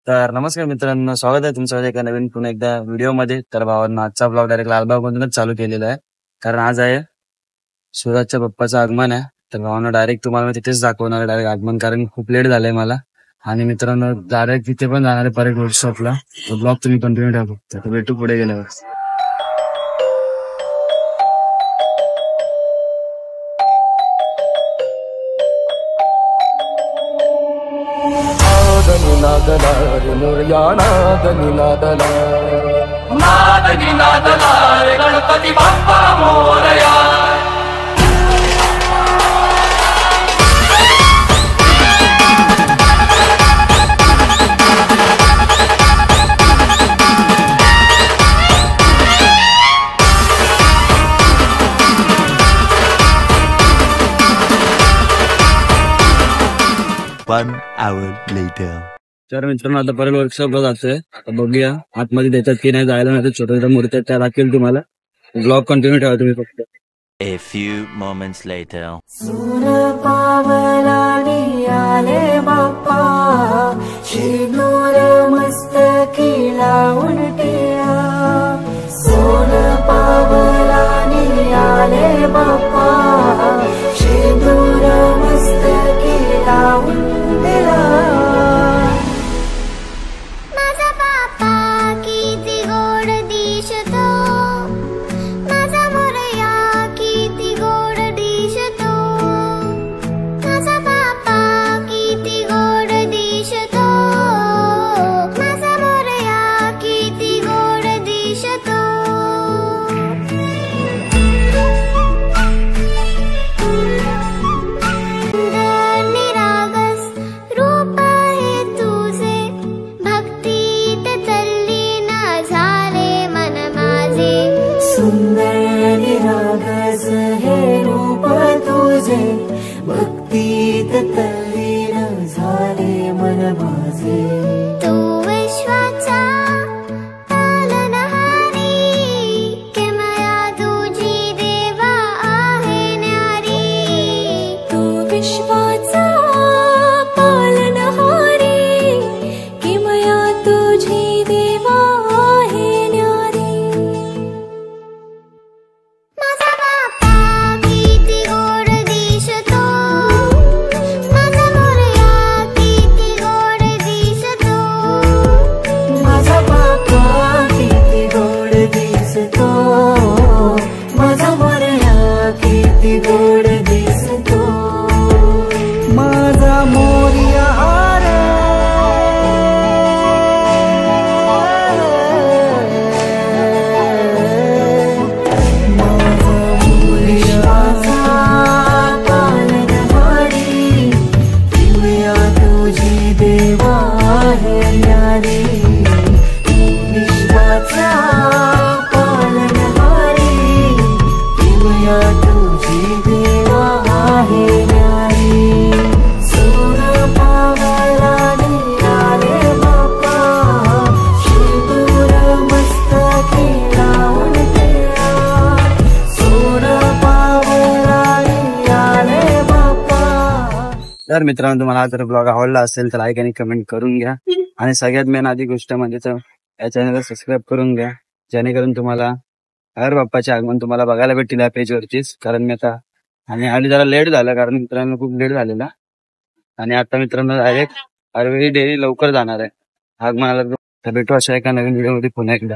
तर नमस्कार मित्रांनो, स्वागत आहे तुमचं एका नवीन पुन्हा एकदा व्हिडिओमध्ये. तर भावांनो, आजचा ब्लॉग डायरेक्ट लालबागमधूनच चालू केलेला आहे, कारण आज आहे सूरजच्या बाप्पाचं आगमन आहे. तर भावांनो, डायरेक्ट तुम्हाला मी तिथेच दाखवणार आहे डायरेक्ट आगमन, कारण खूप लेट झालंय मला. आणि मित्रांनो, डायरेक्ट तिथे पण जाणार आहे परेड वर्कशॉपला. तो ब्लॉग तुम्ही कंटिन्यू ठेवा. तर भेटू पुढे गेल्यावर. Ganpati Bappa Morya. One hour later. तर मित्रांनो, आता परेड वर्कशॉपला जातोय. आता बघूया आतमध्ये देतात की नाही. जायला नाही तर छोट्या छोट्या मूर्त्या त्या दाखवेल तुम्हाला. ब्लॉग कंटिन्यू ठेवा तुम्ही फक्त. A few moments later. सूर पावलानी आले बाप्पा, शेंदूर मस्तकी लावून टिया. सोन पावलानी आले बाप्पा, शेंदूर मस्तकी लावून दिला. माझा बाप्पा किती गोड दिसतो, माझा मोरया किती गोड दिसतो. माझा बाप्पा किती गोड दिसतो, माझा मोरया किती गोड दिसतो. निरागस रूप आहे तुझे, भक्तीत तल्लीन झाले मन माझे. सुंदर निरागस हे रूप तुझे, भक्तीत तल्लीन झाले मन माझे. तू विश्वाचा पालनहारी, किमया तुझी देवा आहे न्यारी. तू विश्वाचा पालनहारी, किमया तुझी देवा आहे न्यारी. माझा बाप्पा किती गोड दिसतो, माझा मोरया किती गोड दिसतो. माझा बाप्पा किती गोड दिसतो, माझा मोरया किती गोड दिसतो. माझा मोरया रे, माझा मोरयाचा पालनहारी, किमया तुझी देवा आहे न्यारी. विश्वाचा पालनहारी, किमया तुझी देवा आहे न्यारी. सूर पावलानी आले बाप्पा, शेंदूर मस्तकी लावून टिया. सूर पावलानी आले बाप्पा. तर मित्रांनो, तुम्हाला हा जर ब्लॉग आवडला असेल तर लाईक आणि कमेंट करून घ्या. आणि सगळ्यात मेन आधी गोष्ट म्हणजे तर या चॅनलला सबस्क्राईब करून घ्या, जेणेकरून तुम्हाला हर बाप्पाचे आगमन तुम्हाला बघायला भेटतील या पेजवरतीच. कारण मी आता आणि आधी जरा लेट झालं, कारण मित्रांनो खूप लेट झालेला. आणि आता मित्रांनो डायरेक्ट हरवेळी डेली लवकर जाणार आहे आगमनाला. तर भेटू अशा एका नवीन व्हिडिओमध्ये पुन्हा एकदा.